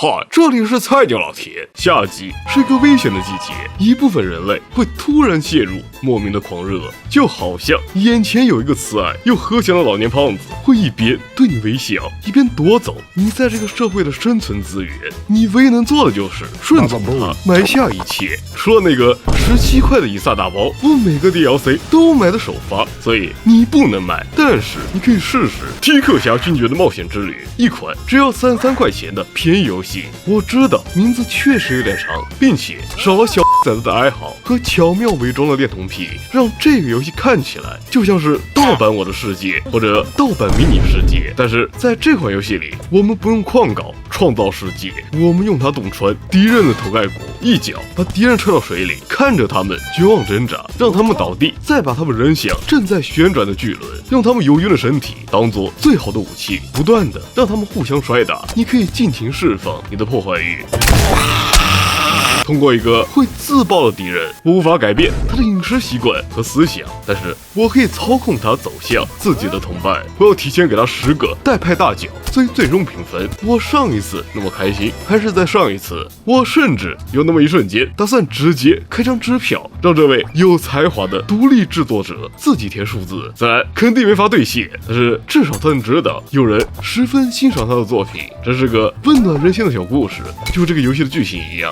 嗨，这里是菜鸟老田。夏季是一个危险的季节，一部分人类会突然陷入莫名的狂热，就好像眼前有一个慈爱又和祥的老年胖子，会一边对你微笑，一边夺走你在这个社会的生存资源。你唯一能做的就是顺从他，买下一切。除了那个17块的以撒大包，我每个 DLC 都买的首发，所以你不能买。但是你可以试试踢克侠勋爵的冒险之旅，一款只要33块钱的便宜游戏。我知道名字确实有点长，并且少了小崽子的哀嚎和巧妙伪装的恋童癖，让这个游戏看起来就像是盗版我的世界或者盗版迷你世界。但是在这款游戏里，我们不用矿稿创造世界，我们用它洞穿敌人的头盖骨，一脚把敌人踹到水里，看着他们绝望挣扎，让他们倒地，再把他们扔向正在旋转的巨轮，用他们有余的身体当做最好的武器，不断的让他们互相摔打。你可以尽情释放你的破坏欲。通过一个会自爆的敌人，我无法改变他的饮食习惯和思想，但是我可以操控他走向自己的同伴。我要提前给他10个带拍大脚，所以最终评分，我上一次那么开心还是在上一次。我甚至有那么一瞬间打算直接开张支票，让这位有才华的独立制作者自己填数字。虽然肯定没法兑现，但是至少他能知道有人十分欣赏他的作品。这是个温暖人心的小故事，就这个游戏的剧情一样。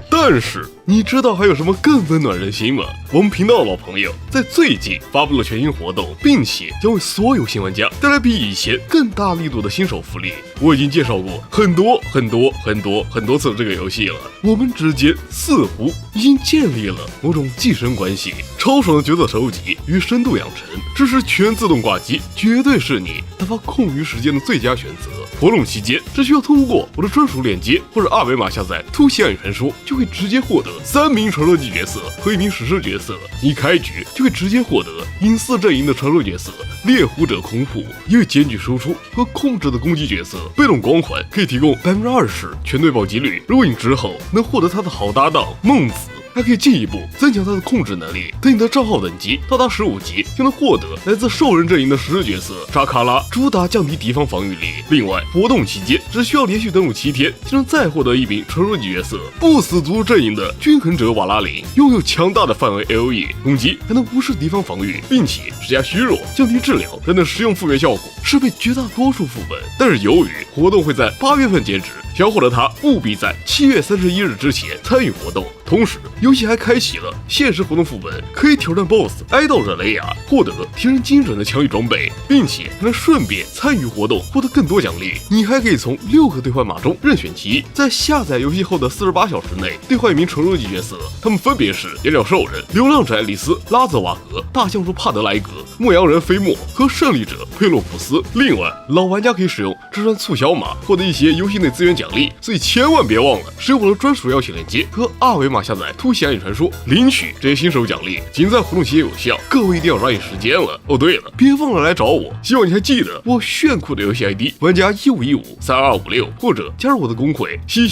但是你知道还有什么更温暖人心吗？我们频道的老朋友在最近发布了全新活动，并且将为所有新玩家带来比以前更大力度的新手福利。我已经介绍过很多次这个游戏了，我们之间似乎已经建立了某种寄生关系。超爽的角色收集与深度养成，支持全自动挂机，绝对是你打发空余时间的最佳选择。活动期间只需要通过我的专属链接或者二维码下载《突袭暗语传说》，就会直接获得3名传说级角色和1名史诗角色。一开局就会直接获得隐4阵营的传说角色猎狐者空户，因为兼具输出和控制的攻击角色，被动光环可以提供20%全对爆几率。如果你之后能获得他的好搭档孟子，还可以进一步增强他的控制能力。等你的账号等级到达15级，就能获得来自兽人阵营的史诗角色扎卡拉，主打降低敌方防御力。另外，活动期间只需要连续登录7天，就能再获得1名传说级角色不死族阵营的均衡者瓦拉林，拥有强大的范围 AOE 攻击，还能无视敌方防御，并且施加虚弱、降低治疗等等实用负面效果，是被绝大多数副本。但是由于活动会在8月份截止，想要获得它，务必在7月31日之前参与活动。同时，游戏还开启了限时活动副本，可以挑战 BOSS 哀悼者雷亚，获得提升精准的强力装备，并且还能顺便参与活动，获得更多奖励。你还可以从6个兑换码中任选其一，在下载游戏后的48小时内兑换1名传说级角色，他们分别是野鸟兽人、流浪者爱丽丝、拉泽瓦格、大橡树帕德莱格、牧羊人菲莫和胜利者佩洛普斯。另外，老玩家可以使用这串促销码获得一些游戏内资源奖励，所以千万别忘了使用我的专属邀请链接和二维码下载《突袭暗语传说》，领取这些新手奖励，仅在活动期间有效，各位一定要抓紧时间了。哦，对了，别忘了来找我，希望你还记得我炫酷的游戏 ID 玩家15153256，或者加入我的公会，嘻，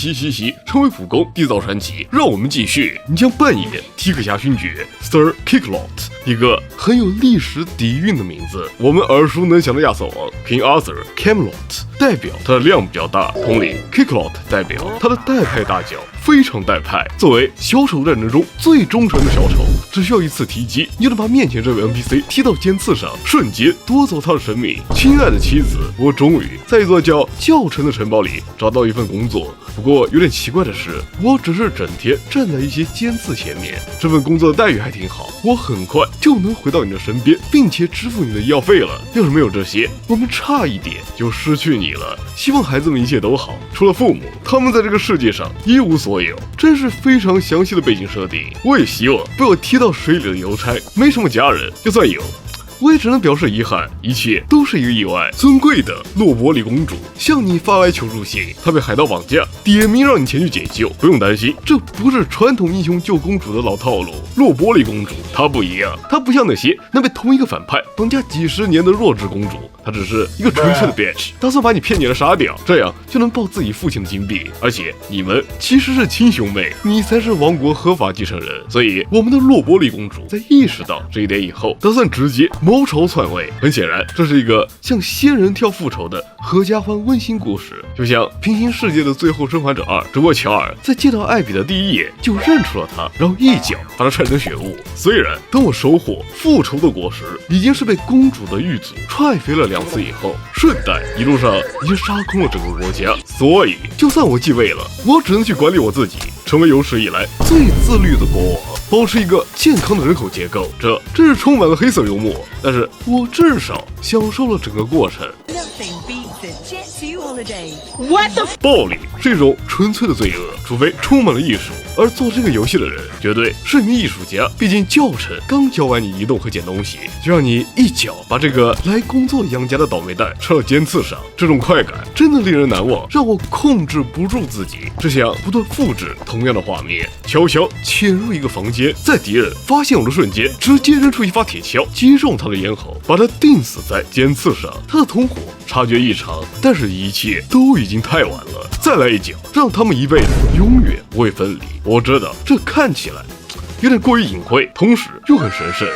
成为普攻缔造传奇。让我们继续，你将扮演踢克侠勋爵 Sir Kicklot， 一个很有历史底蕴的名字。我们耳熟能详的亚瑟王 King Arthur Camelot 代表他的量比较大，同理 Kicklot 代表他的带派大脚非常带派。作为小丑战争中最忠诚的小丑，只需要一次踢击，你就能把面前这位 NPC 踢到尖刺上，瞬间夺走他的生命。亲爱的妻子，我终于在一座叫教城的城堡里找到一份工作。不过有点奇怪的是，我只是整天站在一些尖刺前面。这份工作的待遇还挺好，我很快就能回到你的身边，并且支付你的医药费了。要是没有这些，我们差一点就失去你了。希望孩子们一切都好，除了父母，他们在这个世界上一无所有。真是非常详细的背景设定。我也希望被我踢到水里的邮差没什么家人，就算有，我也只能表示遗憾，一切都是一个意外。尊贵的洛伯里公主向你发来求助信，她被海盗绑架，点名让你前去解救。不用担心，这不是传统英雄救公主的老套路。洛伯里公主她不一样，她不像那些能被同一个反派绑架几10年的弱智公主，她只是一个纯粹的 bitch， 打算把你骗进来杀掉，这样就能报自己父亲的金币。而且你们其实是亲兄妹，你才是王国合法继承人。所以我们的洛伯里公主在意识到这一点以后，打算直接谋高潮篡位。很显然，这是一个向仙人跳复仇的合家欢温馨故事，就像平行世界的最后生还者2，只不过乔尔在见到艾比的第一眼就认出了他，然后一脚把他踹成血雾。虽然当我收获复仇的果实已经是被公主的狱卒踹飞了2次以后，顺带一路上已经杀空了整个国家，所以就算我继位了，我只能去管理我自己，成为有史以来最自律的国王，保持一个健康的人口结构。这真是充满了黑色幽默，但是我至少享受了整个过程。暴力是一种纯粹的罪恶，除非充满了艺术。而做这个游戏的人绝对是一名艺术家，毕竟教程刚教完你移动和捡东西，就让你一脚把这个来工作养家的倒霉蛋插到尖刺上，这种快感真的令人难忘，让我控制不住自己，只想不断复制同样的画面，悄悄潜入一个房间，在敌人发现我的瞬间，直接扔出一发铁锹，击中他的咽喉，把他钉死在尖刺上。他的同伙察觉异常，但是一切都已经太晚了，再来一脚，让他们一辈子永远不会分离。我知道这看起来有点过于隐晦，同时又很神圣。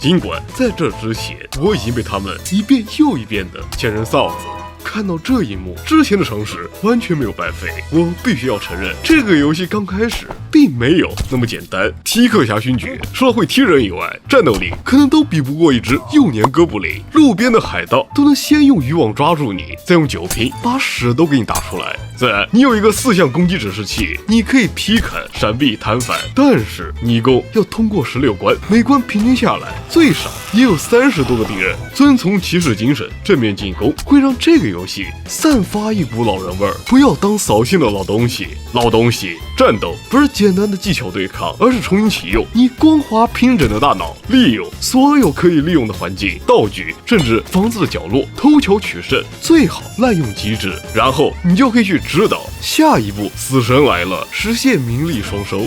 尽管在这之前，我已经被他们一遍又一遍的牵人臊子。看到这一幕，之前的尝试完全没有白费。我必须要承认，这个游戏刚开始并没有那么简单。踢克侠勋爵除了会踢人以外，战斗力可能都比不过一只幼年哥布林。路边的海盗都能先用渔网抓住你，再用酒瓶把屎都给你打出来。虽然你有一个4项攻击指示器，你可以劈砍、闪避、弹反，但是你一共要通过16关，每关平均下来最少也有30多个敌人。遵从骑士精神，正面进攻会让这个游戏散发一股老人味儿。不要当扫兴的老东西。老东西，战斗不是简单的技巧对抗，而是重新启用你光滑平整的大脑，利用所有可以利用的环境、道具，甚至房子的角落，偷巧取胜，最好滥用机制，然后你就可以去指导下一步死神来了，实现名利双收。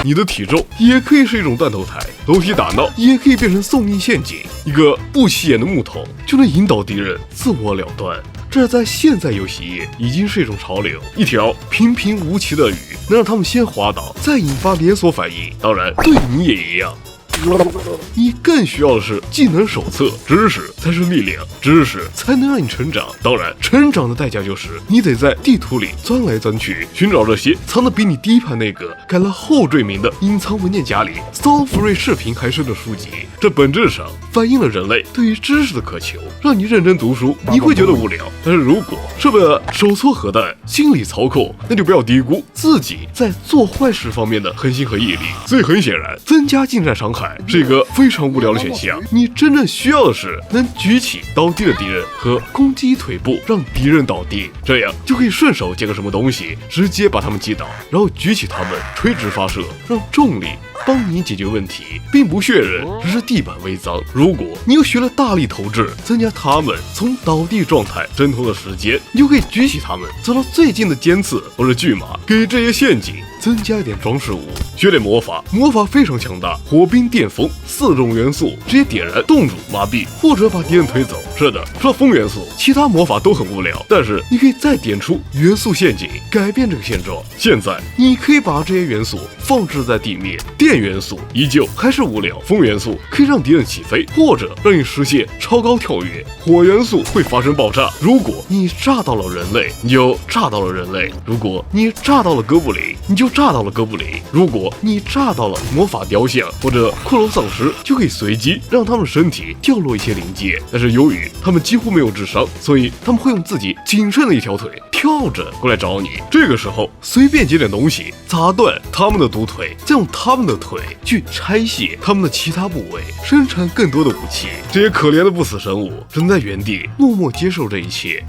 你的体重也可以是一种断头台，楼梯打闹也可以变成送命陷阱，一个不起眼的木桶就能引导敌人自我了断。这在现在游戏业已经是一种潮流，一条平平无奇的鱼能让他们先滑倒，再引发连锁反应。当然，对你也一样。你更需要的是技能手册，知识才是力量，知识才能让你成长。当然，成长的代价就是你得在地图里钻来钻去，寻找这些藏得比你第一盘那个改了后缀名的隐藏文件夹里骚福瑞视频还深的书籍。这本质上反映了人类对于知识的渴求，让你认真读书，你会觉得无聊。但是如果是为了手搓核弹、心理操控，那就不要低估自己在做坏事方面的恒心和毅力。所以很显然，增加近战伤害是一个非常无聊的选项。你真正需要的是能举起倒地的敌人和攻击腿部让敌人倒地，这样就可以顺手捡个什么东西，直接把他们击倒，然后举起他们垂直发射，让重力帮你解决问题，并不血人，只是地板微脏。如果你又学了大力投掷，增加他们从倒地状态挣脱的时间，你就可以举起他们走到最近的尖刺或者巨马，给这些陷阱增加一点装饰物。学点魔法，魔法非常强大，火冰电风4种元素直接点燃、冻住、麻痹或者把敌人推走。是的，除了风元素，其他魔法都很无聊，但是你可以再点出元素陷阱，改变这个现状。现在你可以把这些元素放置在地面，电元素依旧还是无聊，风元素可以让敌人起飞或者让你实现超高跳跃，火元素会发生爆炸。如果你炸到了人类，你就炸到了人类；如果你炸到了哥布林，你就炸到了哥布林；如果你炸到了魔法雕像或者骷髅丧尸，就可以随机让他们身体掉落一些零件。但是由于他们几乎没有智商，所以他们会用自己仅剩的一条腿跳着过来找你。这个时候随便捡点东西，砸断他们的独腿，再用他们的腿去拆卸他们的其他部位，生产更多的武器。这些可怜的不死生物只能在原地默默接受这一切。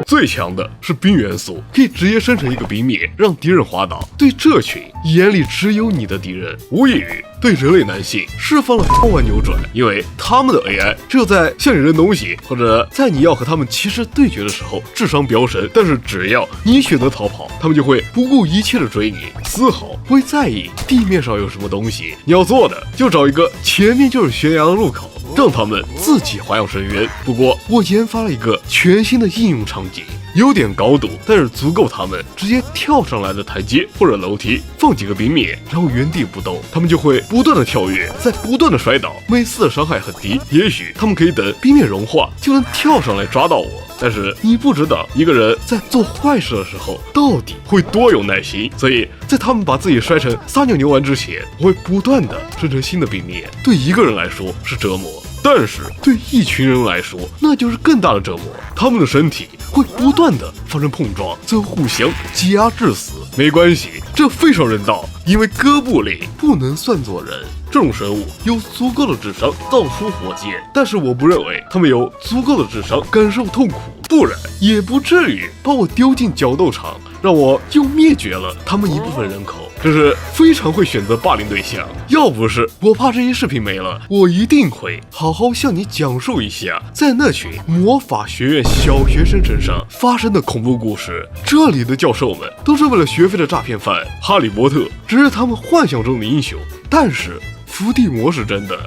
最强的是冰元素，可以直接生成一个冰面，让敌人滑倒。对这群眼里只有你的敌人，无异于对人类男性释放了超玩扭转，因为他们的 AI 只有在向你扔东西，或者在你要和他们骑士对决的时候智商飙升。但是只要你选择逃跑，他们就会不顾一切的追你，丝毫不会在意地面上有什么东西。你要做的就找一个前面就是悬崖的入口，让他们自己滑向深渊。不过我研发了一个全新的应用场景，有点高度，但是足够他们直接跳上来的台阶或者楼梯，放几个冰面，然后原地不动，他们就会不断的跳跃，再不断的摔倒，每次的伤害很低，也许他们可以等冰面融化就能跳上来抓到我。但是你不知道一个人在做坏事的时候到底会多有耐心，所以在他们把自己摔成撒尿牛丸之前，我会不断的生成新的冰面。对一个人来说是折磨，但是对一群人来说那就是更大的折磨，他们的身体会不断的发生碰撞，最后互相挤压致死。没关系，这非常人道，因为哥布林不能算作人。这种生物有足够的智商造出火箭，但是我不认为他们有足够的智商感受痛苦，不然也不至于把我丢进角斗场，让我又灭绝了他们一部分人口。这是非常会选择霸凌对象，要不是我怕这一视频没了，我一定会好好向你讲述一下在那群魔法学院小学生身上发生的恐怖故事。这里的教授们都是为了学费的诈骗犯，哈利波特只是他们幻想中的英雄，但是伏地魔是真的。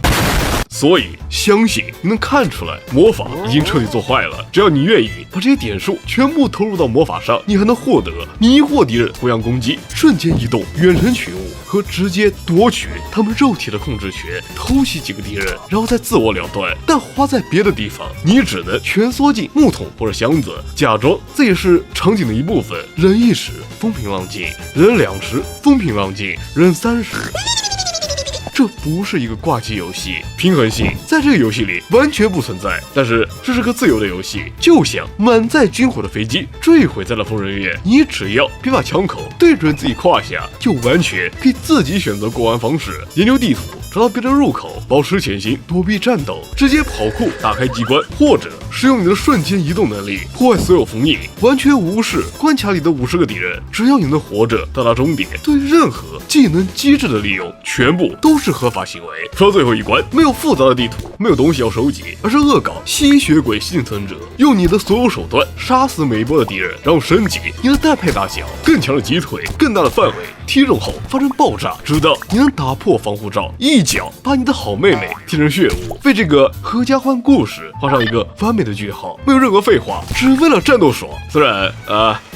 所以相信你能看出来，魔法已经彻底做坏了。只要你愿意把这些点数全部投入到魔法上，你还能获得迷惑敌人同样攻击、瞬间移动、远程群物和直接夺取他们肉体的控制权，偷袭几个敌人，然后再自我了断。但花在别的地方，你只能蜷缩进木桶或者箱子，假装这也是场景的一部分。忍1时风平浪静，忍2时风平浪静，忍3时。这不是一个挂机游戏，平衡性在这个游戏里完全不存在。但是这是个自由的游戏，就像满载军火的飞机坠毁在了疯人院，你只要别把枪口对准自己胯下，就完全可以自己选择过关方式，研究地图，找到别的入口，保持前行，躲避战斗，直接跑酷打开机关，或者使用你的瞬间移动能力破坏所有封印，完全无视关卡里的50个敌人。只要你能活着到达终点，对任何技能机制的利用全部都是合法行为。说最后一关没有复杂的地图，没有东西要收集，而是恶搞吸血鬼幸存者，用你的所有手段杀死每一波的敌人，然后升级你的带派大小，更强的击腿，更大的范围，踢中后发生爆炸，直到你能打破防护罩，一脚把你的好妹妹踢成血污，为这个合家欢故事画上一个完美的句号。没有任何废话，只为了战斗爽。虽然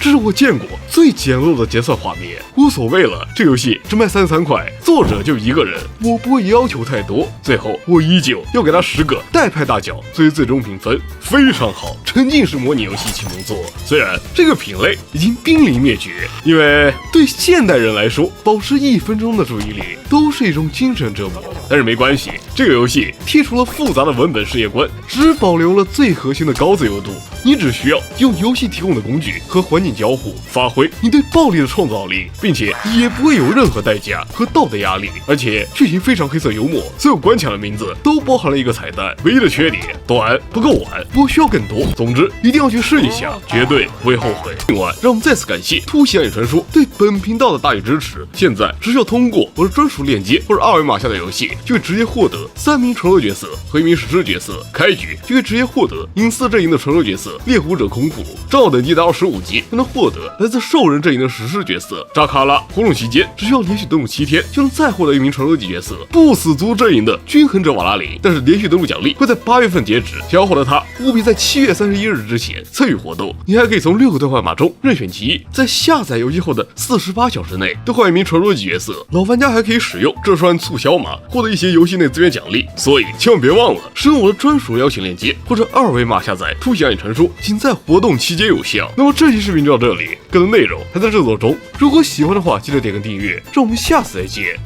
这是我见过最简陋的结算画面，无所谓了，这游戏只卖33块，作者就一个人，我不会要求太多。最后我依旧要给他10个带派大奖，所以最终评分非常好，沉浸式模拟游戏启蒙作。虽然这个品类已经濒临灭绝，因为对现代人来说，保持1分钟的注意力都是一种精神折磨。但是没关系，这个游戏剔除了复杂的文本世界观，只保留了最核心的高自由度。你只需要用游戏提供的工具和环境交互，发挥你对暴力的创造力，并且也不会有任何代价和道德压力。而且剧情非常黑色幽默，所有关卡的名字都包含了一个彩蛋，唯一的缺点短不够晚，我需要更多。总之一定要去试一下，绝对不会后悔。另外让我们再次感谢突袭暗影传说对本频道的大力支持。现在只需要通过我的专属链接或者2维码下的游戏，就会直接获得3名传说角色和1名史诗角色，开局就可以直接获得隐私阵营的传说角色猎狐者空腹，账号等级达到15级就能获得来自兽人阵营的史诗角色扎卡拉。活动期间只需要连续登录7天就能再获得1名传说级角色不死族阵营的均衡者瓦拉林，但是连续登录奖励会在8月份截止，想要获得它务必在7月31日之前参与活动。你还可以从6个兑换码中任选其一，在下载游戏后的48小时内兑换1名传说级角色。老玩家还可以使用这串促销码获得一些游戏内资源奖励，所以千万别忘了使用我的专属邀请链接或者2维码下载突袭暗影传说，仅在活动期间有效。那么这期视频就到这里，更多内容还在制作中，如果喜欢的话记得点个订阅，让我们下次再见。